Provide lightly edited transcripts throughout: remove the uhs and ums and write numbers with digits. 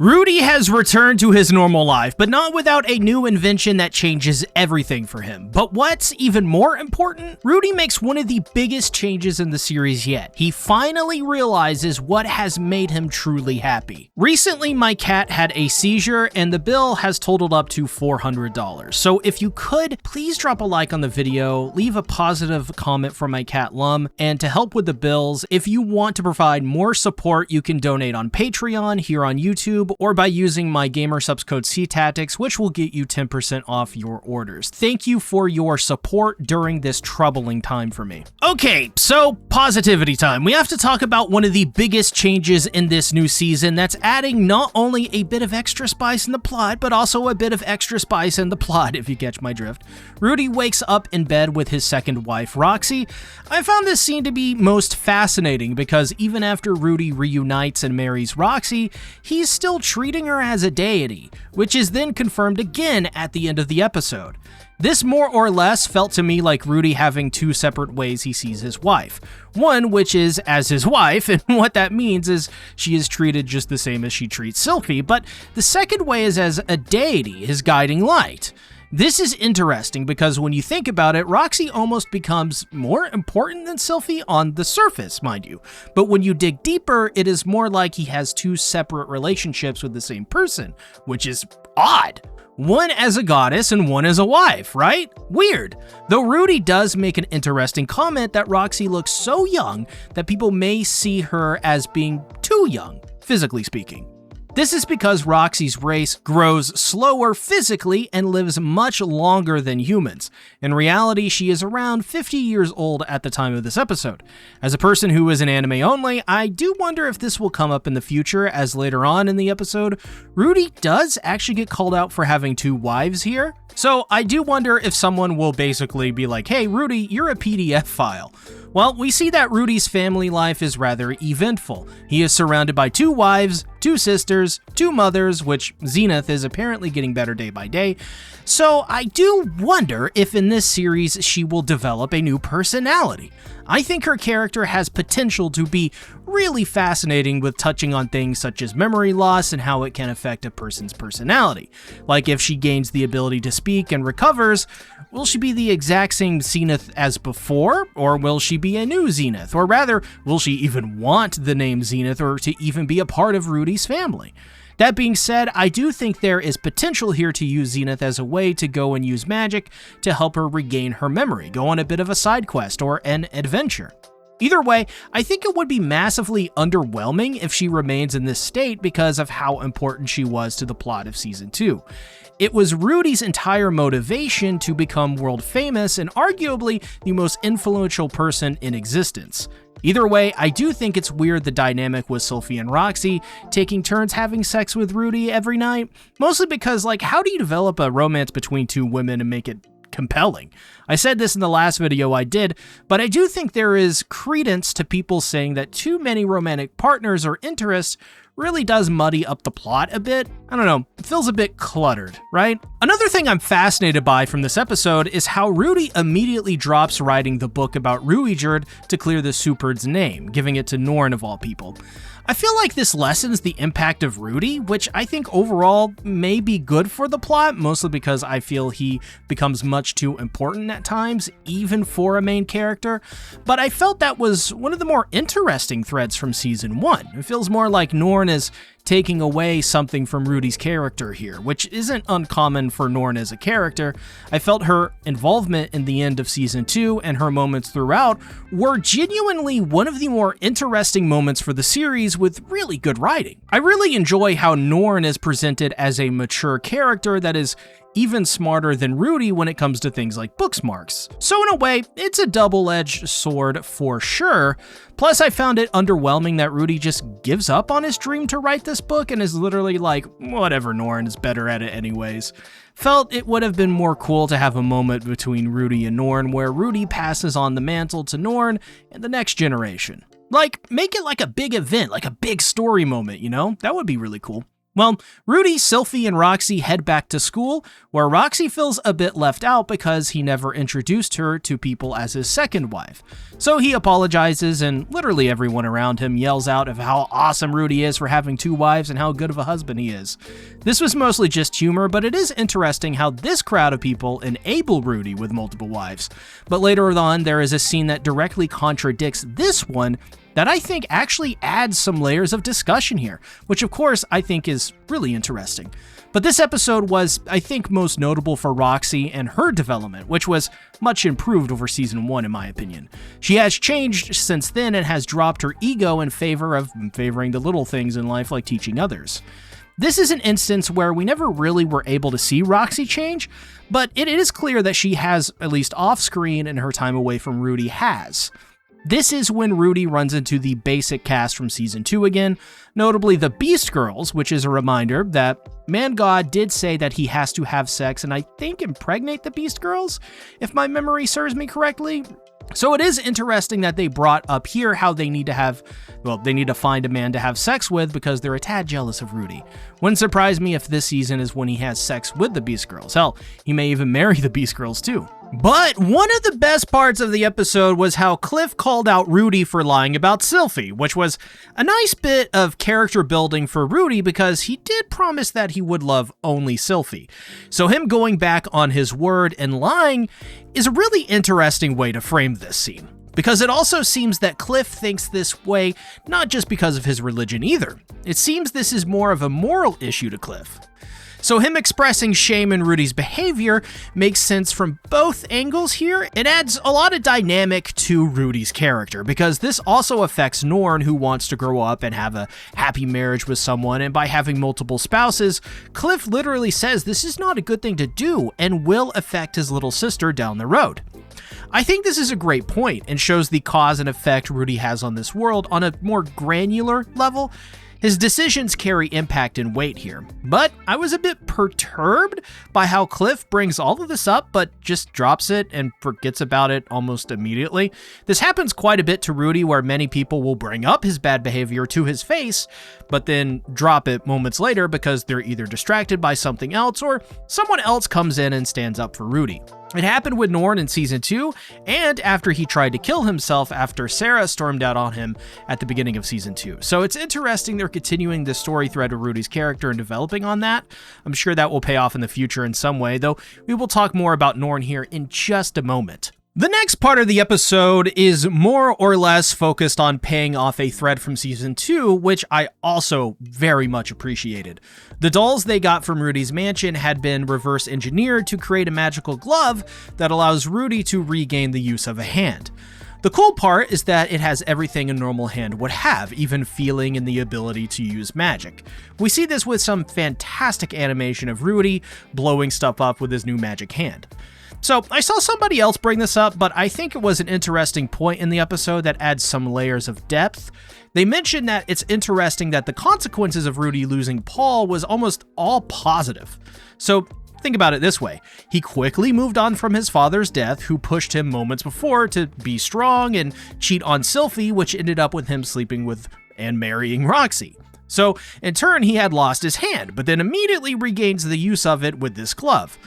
Rudy has returned to his normal life, but not without a new invention that changes everything for him. But what's even more important, Rudy makes one of the biggest changes in the series yet. He finally realizes what has made him truly happy. Recently, my cat had a seizure, and the bill has totaled up to $400. So if you could, please drop a like on the video, leave a positive comment for my cat Lum, and to help with the bills, if you want to provide more support, you can donate on Patreon, here on YouTube, or by using my gamer subs code SeaTactics, which will get you 10% off your orders. Thank you for your support during this troubling time for me. Okay, so positivity time. We have to talk about one of the biggest changes in this new season that's adding not only a bit of extra spice in the plot, but also a bit of extra spice in the plot, if you catch my drift. Rudy wakes up in bed with his second wife, Roxy. I found this scene to be most fascinating because even after Rudy reunites and marries Roxy, he's still treating her as a deity, which is then confirmed again at the end of the episode. This more or less felt to me like Rudy having two separate ways he sees his wife. One, which is as his wife, and what that means is she is treated just the same as she treats Sylphie, but the second way is as a deity, his guiding light. This is interesting because when you think about it, Roxy almost becomes more important than Sylphie on the surface, mind you. But when you dig deeper, it is more like he has two separate relationships with the same person, which is odd. One as a goddess and one as a wife, right? Weird. Though Rudy does make an interesting comment that Roxy looks so young that people may see her as being too young, physically speaking. This is because Roxy's race grows slower physically and lives much longer than humans. In reality, she is around 50 years old at the time of this episode. As a person who is an anime only, I do wonder if this will come up in the future, as later on in the episode, Rudy does actually get called out for having two wives here. So I do wonder if someone will basically be like, hey Rudy, you're a PDF file. Well, we see that Rudy's family life is rather eventful. He is surrounded by two wives, two sisters, two mothers, which Zenith is apparently getting better day by day. So I do wonder if in this series she will develop a new personality. I think her character has potential to be really fascinating with touching on things such as memory loss and how it can affect a person's personality. Like if she gains the ability to speak and recovers, will she be the exact same Zenith as before, or will she be a new Zenith? Or rather, will she even want the name Zenith or to even be a part of Rudy's family? That being said, I do think there is potential here to use Zenith as a way to go and use magic to help her regain her memory, go on a bit of a side quest or an adventure. Either way, I think it would be massively underwhelming if she remains in this state because of how important she was to the plot of Season 2. It was Rudy's entire motivation to become world famous and arguably the most influential person in existence. Either way, I do think it's weird the dynamic with Sylphie and Roxy taking turns having sex with Rudy every night, mostly because, like, how do you develop a romance between two women and make it compelling? I said this in the last video I did, but I do think there is credence to people saying that too many romantic partners or interests really does muddy up the plot a bit. I don't know, it feels a bit cluttered, right? Another thing I'm fascinated by from this episode is how Rudy immediately drops writing the book about Ruijerd to clear the Superd's name, giving it to Norn of all people. I feel like this lessens the impact of Rudy, which I think overall may be good for the plot, mostly because I feel he becomes much too important at times, even for a main character. But I felt that was one of the more interesting threads from Season 1. It feels more like Norn is taking away something from Rudy's character here, which isn't uncommon for Norn as a character. I felt her involvement in the end of Season 2 and her moments throughout were genuinely one of the more interesting moments for the series with really good writing. I really enjoy how Norn is presented as a mature character that is even smarter than Rudy when it comes to things like bookmarks. So in a way, it's a double-edged sword for sure. Plus, I found it underwhelming that Rudy just gives up on his dream to write this book and is literally like, whatever, Norn is better at it anyways. Felt it would have been more cool to have a moment between Rudy and Norn where Rudy passes on the mantle to Norn and the next generation. Like, make it like a big event, like a big story moment, you know? That would be really cool. Well, Rudy, Sylphie, and Roxy head back to school, where Roxy feels a bit left out because he never introduced her to people as his second wife. So he apologizes, and literally everyone around him yells out of how awesome Rudy is for having 2 wives and how good of a husband he is. This was mostly just humor, but it is interesting how this crowd of people enable Rudy with multiple wives. But later on, there is a scene that directly contradicts this one that I think actually adds some layers of discussion here, which of course I think is really interesting. But this episode was, I think, most notable for Roxy and her development, which was much improved over season 1 in my opinion. She has changed since then and has dropped her ego in favor of favoring the little things in life like teaching others. This is an instance where we never really were able to see Roxy change, but it is clear that she has, at least off-screen and her time away from Rudy has. This is when Rudy runs into the basic cast from season 2 again, notably the Beast Girls, which is a reminder that Man God did say that he has to have sex and I think impregnate the Beast Girls, if my memory serves me correctly. So it is interesting that they brought up here how they need to find a man to have sex with because they're a tad jealous of Rudy. Wouldn't surprise me if this season is when he has sex with the Beast Girls. Hell, he may even marry the Beast Girls too. But one of the best parts of the episode was how Cliff called out Rudy for lying about Sylphie, which was a nice bit of character building for Rudy because he did promise that he would love only Sylphie. So him going back on his word and lying is a really interesting way to frame this scene. Because it also seems that Cliff thinks this way not just because of his religion either. It seems this is more of a moral issue to Cliff. So him expressing shame in Rudy's behavior makes sense from both angles here. It adds a lot of dynamic to Rudy's character because this also affects Norn, who wants to grow up and have a happy marriage with someone, and by having multiple spouses, Cliff literally says this is not a good thing to do and will affect his little sister down the road. I think this is a great point and shows the cause and effect Rudy has on this world on a more granular level. His decisions carry impact and weight here, but I was a bit perturbed by how Cliff brings all of this up but just drops it and forgets about it almost immediately. This happens quite a bit to Rudy, where many people will bring up his bad behavior to his face, but then drop it moments later because they're either distracted by something else or someone else comes in and stands up for Rudy. It happened with Norn in season 2, and after he tried to kill himself after Sarah stormed out on him at the beginning of season 2. So it's interesting they're continuing the story thread of Rudy's character and developing on that. I'm sure that will pay off in the future in some way, though we will talk more about Norn here in just a moment. The next part of the episode is more or less focused on paying off a thread from season 2, which I also very much appreciated. The dolls they got from Rudy's mansion had been reverse engineered to create a magical glove that allows Rudy to regain the use of a hand. The cool part is that it has everything a normal hand would have, even feeling and the ability to use magic. We see this with some fantastic animation of Rudy blowing stuff up with his new magic hand. So I saw somebody else bring this up, but I think it was an interesting point in the episode that adds some layers of depth. They mentioned that it's interesting that the consequences of Rudy losing Paul was almost all positive. So think about it this way. He quickly moved on from his father's death, who pushed him moments before to be strong and cheat on Sylphie, which ended up with him sleeping with and marrying Roxy. So in turn, he had lost his hand, but then immediately regains the use of it with this glove.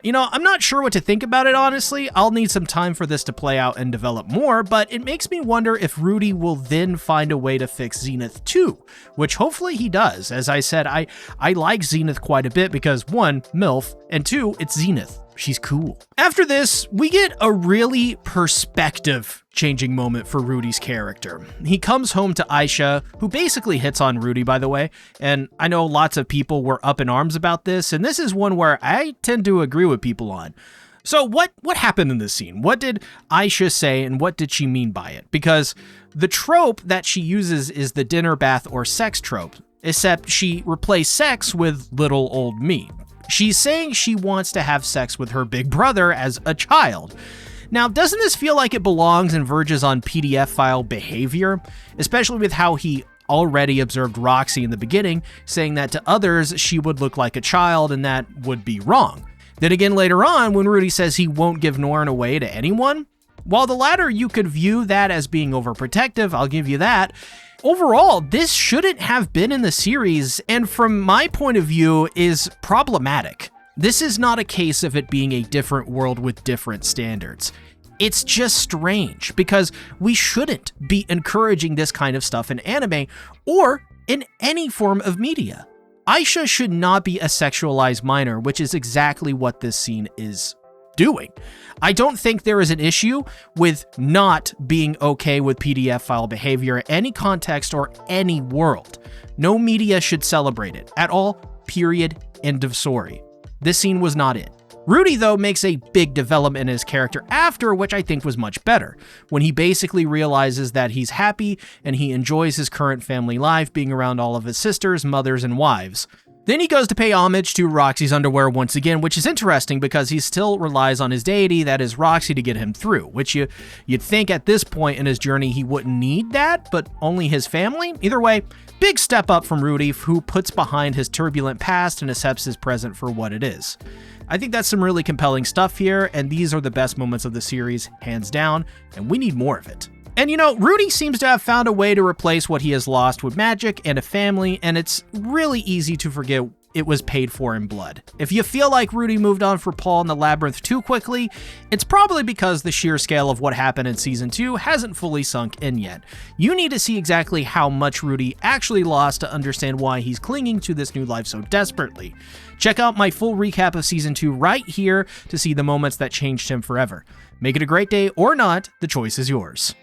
You know, I'm not sure what to think about it, honestly. I'll need some time for this to play out and develop more, but it makes me wonder if Rudy will then find a way to fix Zenith too, which hopefully he does. As I said, I like Zenith quite a bit because 1, MILF, and 2, it's Zenith. She's cool. After this, we get a really perspective-changing moment for Rudy's character. He comes home to Aisha, who basically hits on Rudy, by the way, and I know lots of people were up in arms about this, and this is one where I tend to agree with people on. So what happened in this scene? What did Aisha say, and what did she mean by it? Because the trope that she uses is the dinner, bath, or sex trope, except she replaced sex with little old me. She's saying she wants to have sex with her big brother as a child. Now, doesn't this feel like it belongs and verges on PDF file behavior, especially with how he already observed Roxy in the beginning, saying that to others she would look like a child and that would be wrong. Then again later on, when Rudy says he won't give Norn away to anyone, while the latter you could view that as being overprotective, I'll give you that, Overall, this shouldn't have been in the series, and from my point of view, is problematic. This is not a case of it being a different world with different standards. It's just strange, because we shouldn't be encouraging this kind of stuff in anime, or in any form of media. Aisha should not be a sexualized minor, which is exactly what this scene is doing. I don't think there is an issue with not being okay with PDF file behavior in any context or any world. No media should celebrate it at all, period, end of story. This scene was not it. Rudy, though, makes a big development in his character after, which I think was much better, when he basically realizes that he's happy and he enjoys his current family life, being around all of his sisters, mothers, and wives. Then he goes to pay homage to Roxy's underwear once again, which is interesting because he still relies on his deity, that is Roxy, to get him through, which you'd think at this point in his journey he wouldn't need that, but only his family? Either way, big step up from Rudy, who puts behind his turbulent past and accepts his present for what it is. I think that's some really compelling stuff here, and these are the best moments of the series, hands down, and we need more of it. And Rudy seems to have found a way to replace what he has lost with magic and a family, and it's really easy to forget it was paid for in blood. If you feel like Rudy moved on for Paul in the Labyrinth too quickly, it's probably because the sheer scale of what happened in Season 2 hasn't fully sunk in yet. You need to see exactly how much Rudy actually lost to understand why he's clinging to this new life so desperately. Check out my full recap of Season 2 right here to see the moments that changed him forever. Make it a great day or not, the choice is yours.